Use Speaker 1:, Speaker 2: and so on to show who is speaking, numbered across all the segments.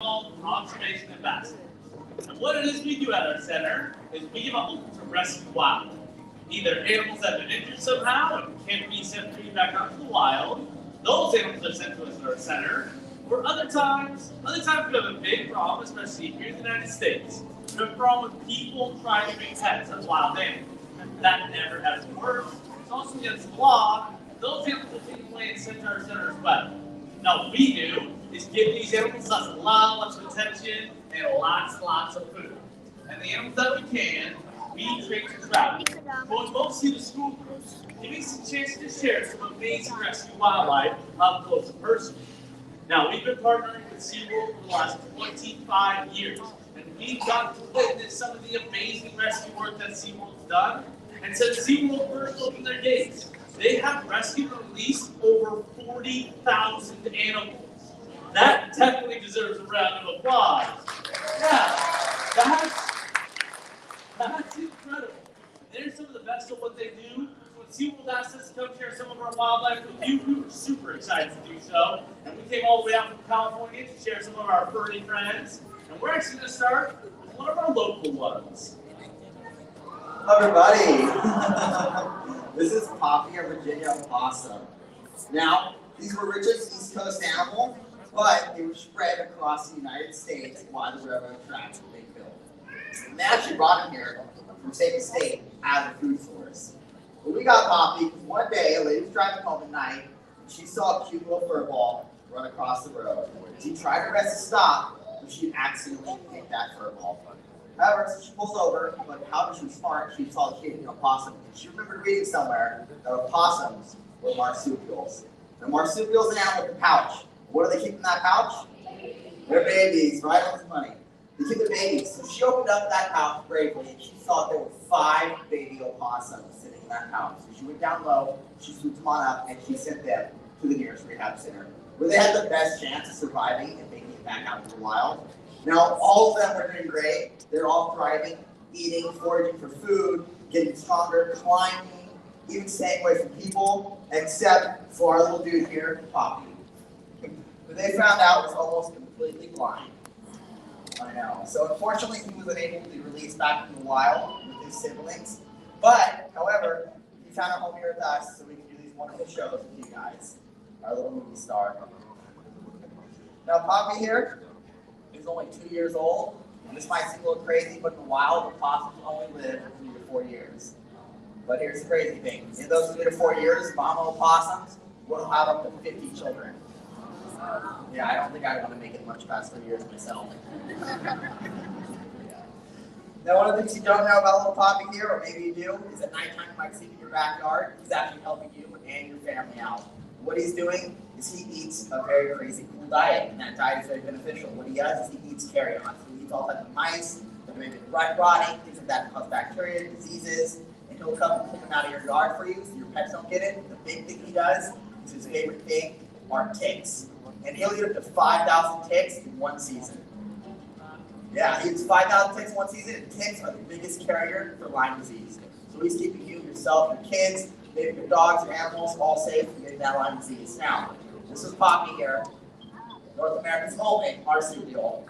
Speaker 1: called Conservation Ambassador. And what it is we do at our center is we give a hope to rescue wildlife. Either animals that have been injured somehow and can't be sent free back out to the wild. Those animals are sent to us at our center. Or other times we have a big problem, especially here in the United States. We have a problem with people trying to make pets of wild animals. That never has worked. It's also against the law. Those animals are taken away and sent to our center as well. Now what we do is give these animals lots of love, lots of attention, and lots of food. And the animals that we can, we train to travel. Going mostly to school groups, giving us a chance to share some amazing rescue wildlife up close and personal. Now, we've been partnering with SeaWorld for the last 25 years, and we've gotten to witness some of the amazing rescue work that SeaWorld's done. And since SeaWorld first opened their gates, they have rescued and released over 40,000 animals. That definitely deserves a round of applause. Yeah, that's incredible. They're some of the best at what they do. When SeaWorld asked us to come share some of our wildlife with you, we were super excited to do so. And we came all the way out from California to share some of our furry friends. And we're actually going to start with one of our local ones.
Speaker 2: Hello everybody. This is Poppy, a Virginia opossum. Now, these were Richard's East Coast animal, but they were spread across the United States by the railroad tracks that they built. And they actually brought him here from state to state as a food source. But we got Poppy because one day a lady was driving home at night and she saw a cute little fur ball run across the road. She tried her best to stop, but she accidentally hit that fur ball. However, so she pulls over, but how she was smart, she saw the kid, opossum. And she remembered reading somewhere that opossums were marsupials. And marsupials an animal with a pouch. What do they keep in that pouch? Their babies, right on the money. They keep their babies. So she opened up that pouch bravely and she saw there were 5 baby opossums sitting in that pouch. So she went down low, she swooped them on up, and she sent them to the nearest rehab center, where they had the best chance of surviving and making it back out into the wild. Now, all of them are doing great. They're all thriving, eating, foraging for food, getting stronger, climbing, even staying away from people, except for our little dude here, Poppy, who they found out was almost completely blind. I know. So unfortunately, he was unable to be released back into the wild with his siblings. But, however, he found a home here with us, so we can do these wonderful shows with you guys, our little movie star. Now, Poppy here is only 2 years old. And this might seem a little crazy, but in the wild, opossums only live 3 to 4 years. But here's the crazy thing. In those 3 to 4 years, mama opossums will have up to 50 children. Yeah, I don't think I want to make it much past 3 years myself. Now, one of the things you don't know about little Poppy here, or maybe you do, is at nighttime you might see him in your backyard. He's actually helping you and your family out. What he's doing is he eats a very crazy cool diet, and that diet is very beneficial. What he does is he eats carrion. So he eats all types of mice that may be rotting, things like that that cause bacteria, diseases, and he'll come and pull them out of your yard for you so your pets don't get it. The big thing he does is his favorite thing are ticks. And he'll eat up to 5,000 ticks in one season. Yeah, he eats 5,000 ticks in one season, and ticks are the biggest carrier for Lyme disease. So he's keeping you, yourself, your kids, maybe your dogs, your animals, all safe from getting that Lyme disease. Now, this is Poppy here, North America's only marsupial.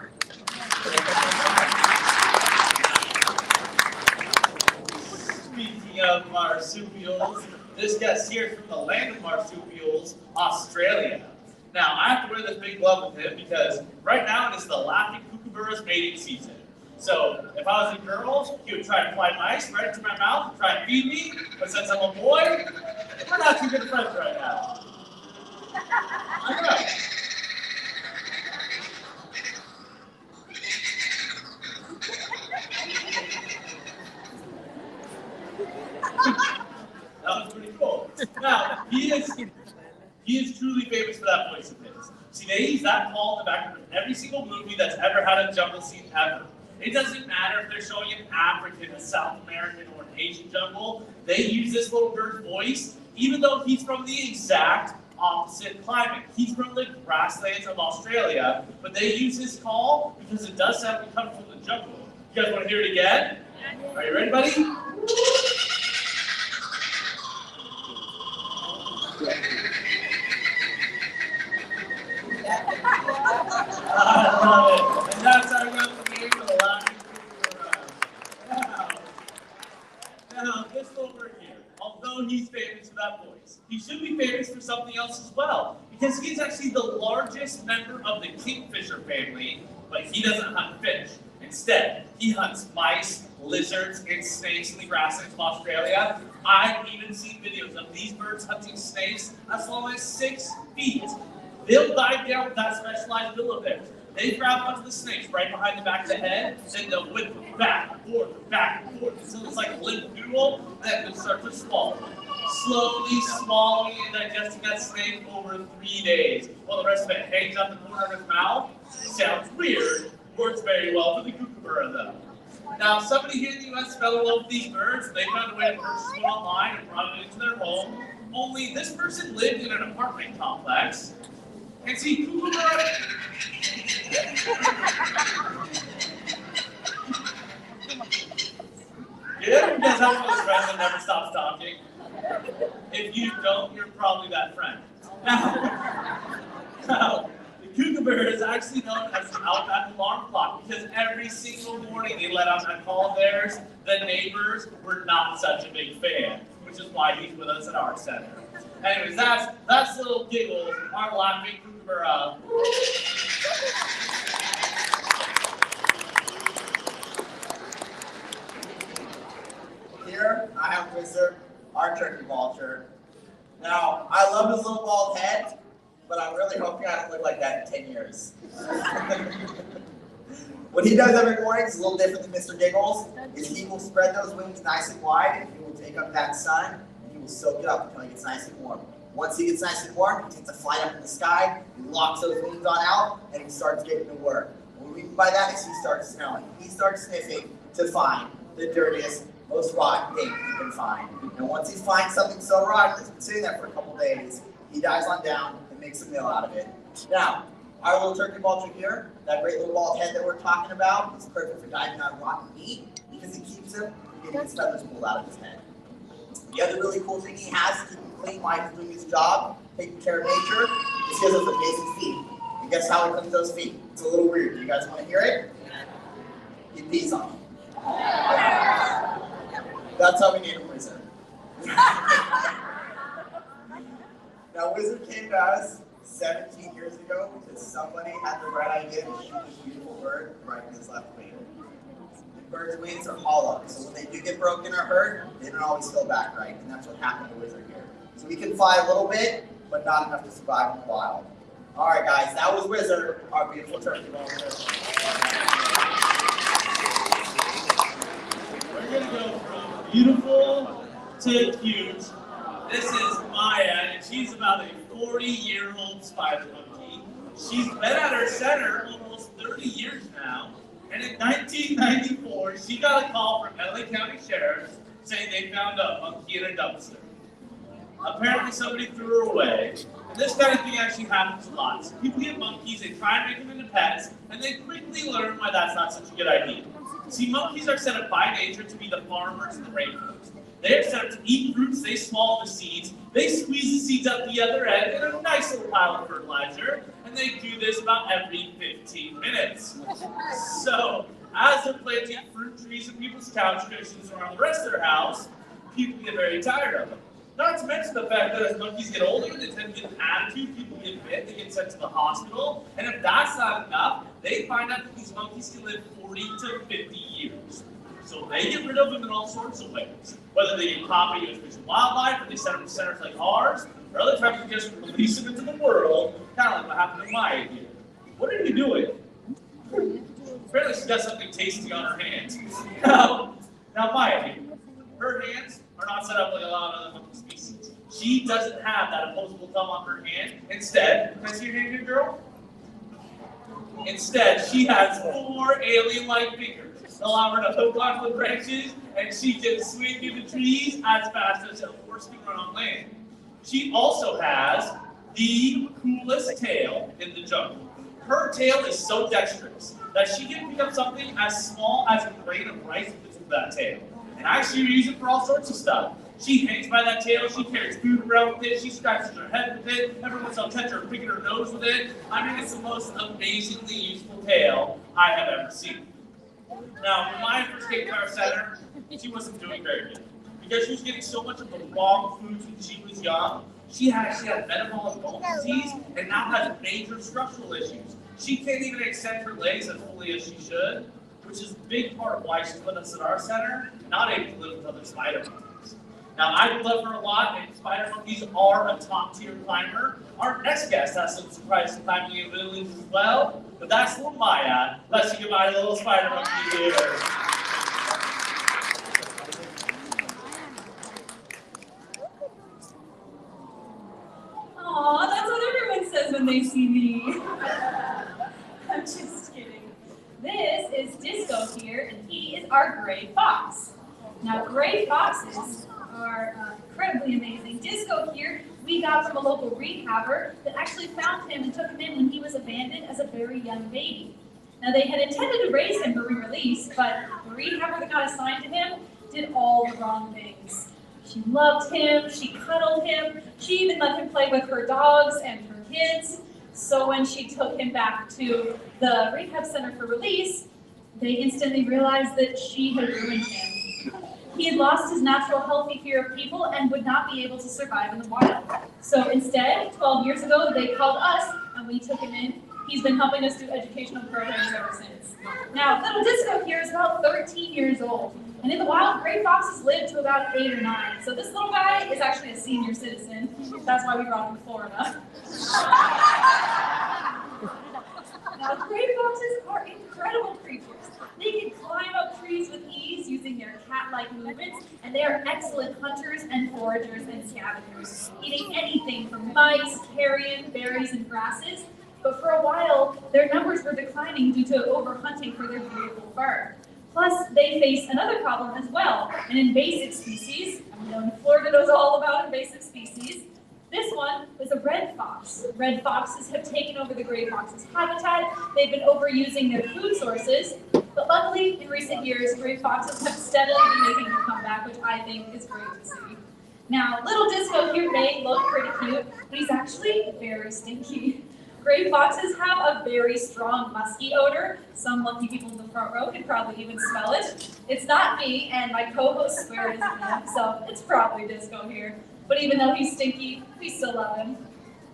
Speaker 1: Speaking of marsupials, this guest here is from the land of marsupials, Australia. Now, I have to wear this big glove with him because right now it is the laughing kookaburra's mating season. So, if I was a girl, he would try to fly mice right into my mouth and try and feed me, but since I'm a boy, we're not too good friends right now. I know. That was pretty cool. Now, he is truly famous for that voice of his. See, they use that call in the background of every single movie that's ever had a jungle scene ever. It doesn't matter if they're showing an African, a South American, or an Asian jungle. They use this little bird's voice, even though he's from the exact opposite climate. He's from the grasslands of Australia, but they use his call because it does sound like it comes from the jungle. You guys want to hear it again? Are you ready, buddy? I love it. something else as well. Because he's actually the largest member of the kingfisher family, but he doesn't hunt fish. Instead, he hunts mice, lizards, and snakes in the grasslands of Australia. I've even seen videos of these birds hunting snakes as long as 6 feet. They'll dive down with that specialized bill of theirs. They grab onto the snakes right behind the back of the head, then they'll whip them back and forth, until it's like a limp noodle, and then they'll start to swallow. Slowly swallowing and digesting that snake over 3 days, while the rest of it hangs out the corner of his mouth. Sounds weird, works very well for the kookaburra though. Now, somebody here in the US fell in love with these birds, and they found a way to purchase one online and brought it into their home. Only this person lived in an apartment complex. And see, kookaburra. Did everyone guys have one of those friends that never stops talking? If you don't, you're probably that friend. Now, the kookaburra is actually known as the outback alarm clock because every single morning they let out that call of theirs. The neighbors were not such a big fan, which is why he's with us at our center. Anyways, that's little Giggles, our laughing kookaburra.
Speaker 2: Here, I have Wizard, our turkey vulture. Now, I love his little bald head, but I'm really hoping I don't look like that in 10 years. What he does every morning is a little different than Mr. Giggles, is he will spread those wings nice and wide, and he will take up that sun, and he will soak it up until he gets nice and warm. Once he gets nice and warm, he takes a flight up in the sky, he locks those wings on out, and he starts getting to work. What we mean by that is he starts smelling. He starts sniffing to find the dirtiest, most rotten thing he can find. And once he finds something so rotten, it's been sitting there for a couple days, he dives on down and makes a meal out of it. Now, our little turkey vulture here, that great little bald head that we're talking about, is perfect for diving on rotten meat because it keeps him from getting his feathers pulled out of his head. The other really cool thing he has to keep him clean while he's doing his job, taking care of nature, is he has those amazing feet. And guess how he cleans those feet? It's a little weird. Do you guys want to hear it? He pees on them. That's how we named him Wizard. Now, Wizard came to us 17 years ago because somebody had the right idea to shoot this beautiful bird right in his left wing. The bird's wings are hollow, so when they do get broken or hurt, they don't always go back right, and that's what happened to Wizard here. So he can fly a little bit, but not enough to survive in the wild. All right, guys, that was Wizard, our beautiful turkey vulture.
Speaker 1: We're going to go from beautiful to cute. This is Maya, and she's about a 40-year-old spider monkey. She's been at her center almost 30 years now, and in 1994, she got a call from LA County Sheriff saying they found a monkey in a dumpster. Apparently somebody threw her away, and this kind of thing actually happens a lot. So people get monkeys, they try and make them into pets, and they quickly learn why that's not such a good idea. See, monkeys are set up by nature to be the farmers in the rainforest. They are set up to eat fruits, they swallow the seeds, they squeeze the seeds out the other end in a nice little pile of fertilizer, and they do this about every 15 minutes. So, as they're planting fruit trees and people's couch cushions around the rest of their house, people get very tired of them. Not to mention the fact that as monkeys get older, they tend to get an attitude, people get bit, they get sent to the hospital, and if that's not enough, they find out that these monkeys can live 40 to 50 years. So they get rid of them in all sorts of ways. Whether they get caught by U.S. Fish and Wildlife, or they set them in centers like ours, or other times they just release them into the world, kind of like what happened to Maya here. What are you doing? Apparently she's got something tasty on her hands. Now Maya here, her hands are not set up like a lot of other monkey species. She doesn't have that opposable thumb on her hand. Instead, can I see your hand here, girl? Instead, she has 4 alien-like fingers. Allow her to hook onto the branches, and she can swing through the trees as fast as a horse can run on land. She also has the coolest tail in the jungle. Her tail is so dexterous that she can pick up something as small as a grain of rice with that tail. And actually use it for all sorts of stuff. She hangs by that tail, she carries food around with it, she scratches her head with it, every once in a while touch her picking her nose with it. I mean, it's the most amazingly useful tail I have ever seen. Now, when Maya first came to our center, she wasn't doing very good. Because she was getting so much of the wrong foods when she was young, She actually had metabolic bone disease and now has major structural issues. She can't even extend her legs as fully as she should, which is a big part of why she put us at our center, not able to live with other spider monkeys. Now, I love her a lot, and spider monkeys are a top-tier climber. Our next guest has some surprising climbing abilities as well, but that's little Maya. Let's say goodbye to the little spider monkey here.
Speaker 3: Aw, that's what everyone says when they see me. I'm just kidding. This is Disco here, and he is our gray fox. Now, gray foxes are incredibly amazing. Disco here, we got from a local rehabber that actually found him and took him in when he was abandoned as a very young baby. Now, they had intended to raise him for re-release, but the rehabber that got assigned to him did all the wrong things. She loved him, she cuddled him, she even let him play with her dogs and her kids. So when she took him back to the rehab center for release, they instantly realized that she had ruined him. He had lost his natural healthy fear of people and would not be able to survive in the wild. So instead, 12 years ago, they called us and we took him in. He's been helping us do educational programs ever since. Now, little Disco here is about 13 years old. And in the wild, gray foxes live to about 8 or 9. So this little guy is actually a senior citizen. That's why we brought him to Florida. Now, gray foxes are incredible creatures. They can climb up trees with ease using their cat-like movements, and they are excellent hunters and foragers and scavengers, eating anything from mice, carrion, berries, and grasses. But for a while, their numbers were declining due to overhunting for their beautiful fur. Plus, they face another problem as well, an invasive species. I know Florida knows all about invasive species. This one was a red fox. Red foxes have taken over the gray fox's habitat. They've been overusing their food sources. But luckily, in recent years, gray foxes have steadily been making a comeback, which I think is great to see. Now, little Disco here may look pretty cute, but he's actually very stinky. Gray foxes have a very strong musky odor. Some lucky people in the front row could probably even smell it. It's not me, and my co-hosts swear it isn't him, so it's probably Disco here. But even though he's stinky, we still love him.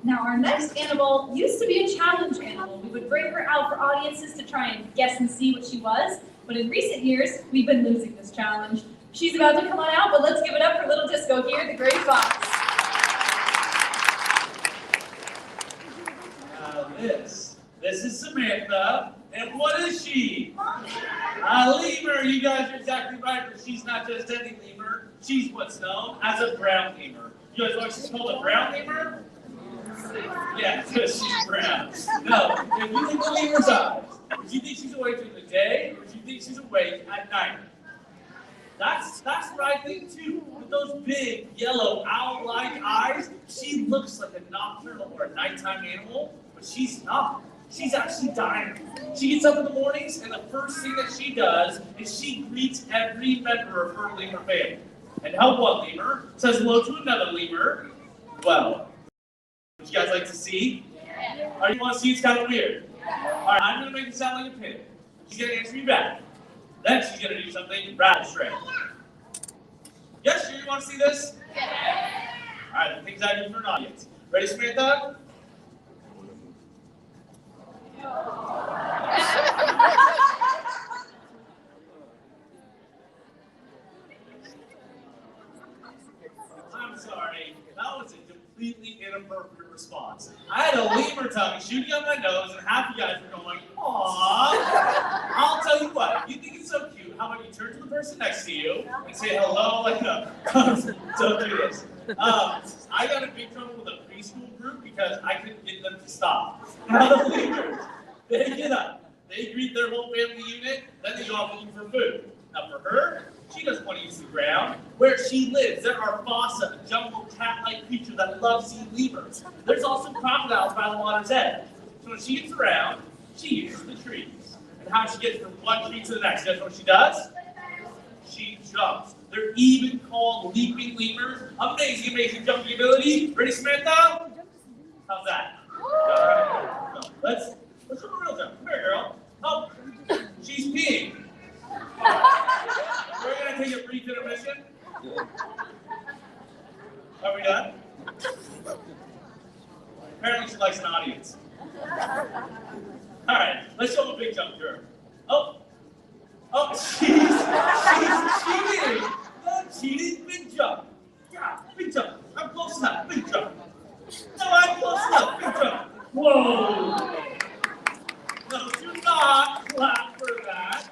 Speaker 3: Now, our next animal used to be a challenge animal. We would bring her out for audiences to try and guess and see what she was. But in recent years, we've been losing this challenge. She's about to come on out, but let's give it up for little Disco here, the gray fox.
Speaker 1: This is Samantha, and what is she? A lemur. You guys are exactly right, but she's not just any lemur. She's what's known as a brown lemur. You guys know what she's called, a brown lemur? Yeah, because she's brown. No, if you look at lemur's eyes, do you think she's awake during the day, or do you think she's awake at night? That's what I think too. With those big, yellow, owl-like eyes, she looks like a nocturnal or a nighttime animal, but she's not. She's actually dying. She gets up in the mornings, and the first thing that she does is she greets every member of her lemur family. And help one lemur says hello to another lemur. Well, would you guys like to see? Yeah. Or you want to see? It's kind of weird. All right, I'm going to make it sound like a pig. She's going to answer me back. Then she's going to do something rather strange. Yes, sure, you want to see this? Yeah. All right, the things I do for an audience. Ready, Samantha? I'm sorry, that was a completely inappropriate response. I had a lemur tongue shooting up my nose, and half you guys were going, aww. I'll tell you what, if you think it's so cute, how about you turn to the person next to you and say hello like a, don't do this. I got in big trouble with a preschool group because I couldn't get them to stop. Now the lemurs, they get up, they greet their whole family unit, then they go off looking for food. Now for her, she doesn't want to use the ground. Where she lives, there are fossa, a jungle cat-like creature that loves seeing lemurs. There's also crocodiles by the water's edge. So when she gets around, she uses the trees. And how she gets from one tree to the next, guess what she does? She jumps. They're even called leaping lemurs. Amazing, amazing jumping ability. Ready, Samantha? How's that? Let's do a real jump. Come here, girl. Oh, she's peeing. We're going to take a brief intermission. Are we done? likes an audience. All right, let's show them a big jump curve. Oh, she's cheating. No cheating, big jump. Yeah, big jump. I'm close enough, big jump. No, I'm close enough, big jump. Whoa. No, do not clap for that.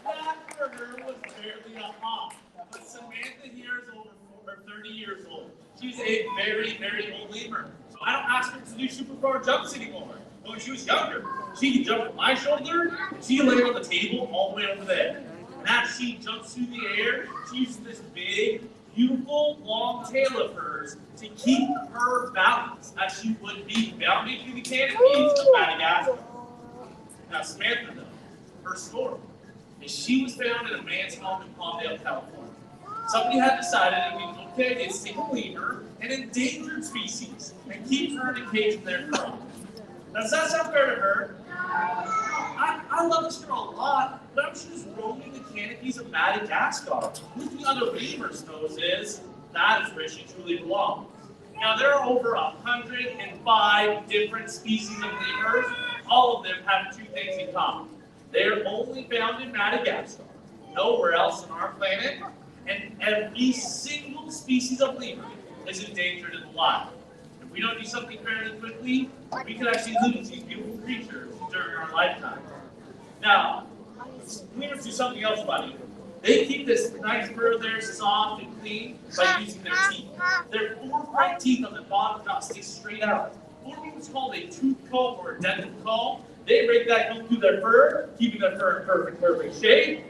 Speaker 1: That for her was barely a hop. But Samantha here is over 30 years old. She's a very, very old lemur. So I don't ask her to do super far jumps anymore. But when she was younger, she could jump from my shoulder, and she could lay on the table all the way over there. And as she jumps through the air, she uses this big, beautiful, long tail of hers to keep her balance as she would be bounding through the canopies of Madagascar. Now, Samantha, though, her story is she was found in a man's home in Palmdale, California. Somebody had decided it would be okay to take a lemur, an endangered species, and keep her in a cage in their home. Now, does that sound fair to her? I love this girl a lot, but I'm just roaming the canopies of Madagascar. Looking on the lemur's nose that is where she truly belongs. Now, there are over 105 different species of lemurs. All of them have two things in common. They are only found in Madagascar, nowhere else on our planet, and every single species of lemur is endangered in the wild. If we don't do something fairly quickly, we could actually lose these beautiful creatures during our lifetime. Now, lemurs do something else about it. They keep this nice fur of theirs soft and clean by using their teeth. Their 4 front teeth on the bottom jaw stay straight out, forming what's called a tooth comb or a dental comb. They break that comb through their fur, keeping their fur in perfect shape.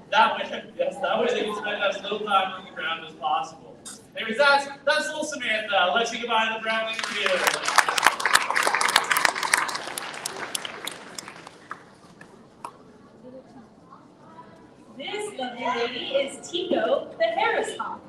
Speaker 1: That way they can spend as little time on the ground as possible. Anyways, that's little Samantha. Let's say goodbye to the brown interview.
Speaker 3: This lovely lady is Tico, the Harris hawk.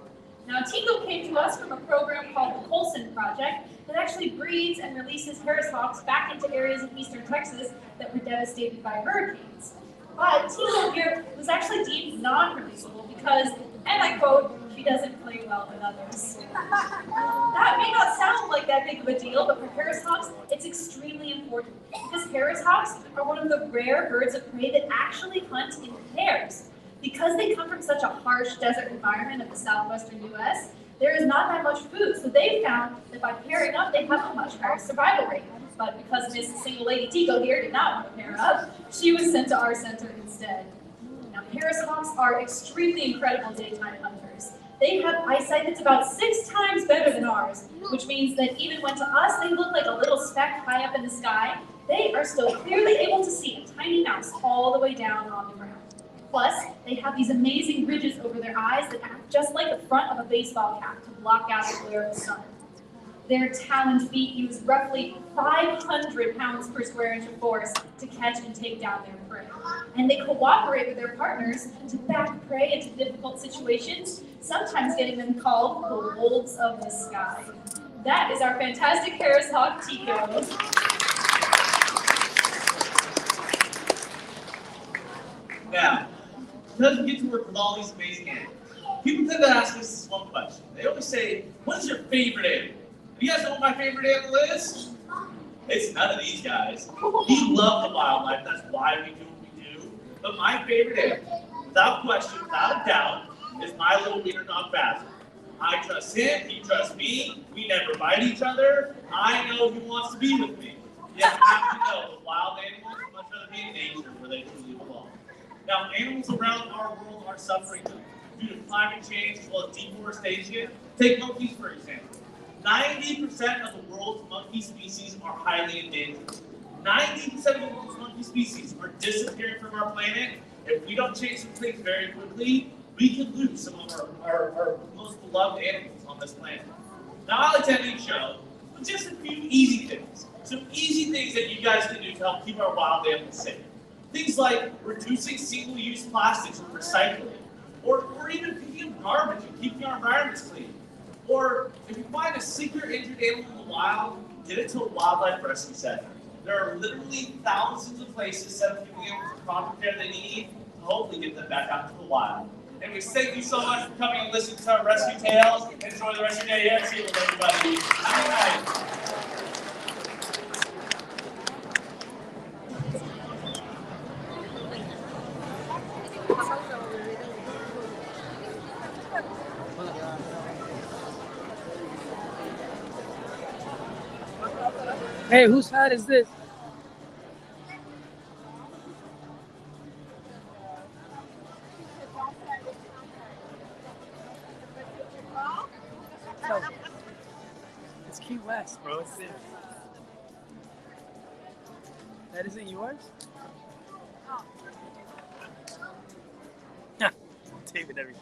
Speaker 3: Now, Tico came to us from a program called the Colson Project that actually breeds and releases Harris hawks back into areas of eastern Texas that were devastated by hurricanes. But Tico here was actually deemed non-releasable because, and I quote, she doesn't play well with others. That may not sound like that big of a deal, but for Harris hawks, it's extremely important because Harris hawks are one of the rare birds of prey that actually hunt in pairs. Because they come from such a harsh desert environment of the southwestern U.S., there is not that much food, so they found that by pairing up, they have a much higher survival rate. But because Miss Single Lady Tico here did not want to pair up, she was sent to our center instead. Now, Harris hawks are extremely incredible daytime hunters. They have eyesight that's about 6 times better than ours, which means that even when to us they look like a little speck high up in the sky, they are still clearly able to see a tiny mouse all the way down on the ground. Plus, they have these amazing ridges over their eyes that act just like the front of a baseball cap to block out the glare of the sun. Their taloned feet use roughly 500 pounds per square inch of force to catch and take down their prey. And they cooperate with their partners to back prey into difficult situations, sometimes getting them called the wolves of the sky. That is our fantastic Harris hawk, Tico.
Speaker 1: Now, because we get to work with all these amazing animals, people tend to ask us this one question. They always say, what is your favorite animal? You guys know what my favorite animal is? It's none of these guys. We love the wildlife, that's why we do what we do. But my favorite animal, without question, without a doubt, is my little wiener dog Basil. I trust him, he trusts me, we never bite each other. I know he wants to be with me. You have to know the wild animals much rather be in nature where they truly belong. Now, animals around our world are suffering due to climate change as well as deforestation. Take monkeys, for example. 90% of the world's monkey species are highly endangered. 90% of the world's monkey species are disappearing from our planet. If we don't change some things very quickly, we could lose some of our most beloved animals on this planet. Now, I'll attend each show with just a few easy things. Some easy things that you guys can do to help keep our wild animals safe. Things like reducing single-use plastics and recycling, or even picking up garbage and keeping our environments clean. Or if you find a sick or injured animal in the wild, get it to a wildlife rescue center. There are literally thousands of places set up for giving animals the proper care they need to hopefully get them back out to the wild. Anyways, thank you so much for coming and listening to our rescue tales. Enjoy the rest of your day here at SeaWorld, everybody. Have a good night.
Speaker 4: Hey, whose hat is this? It's Key West, bro. It's this. That isn't yours? Tape and everything.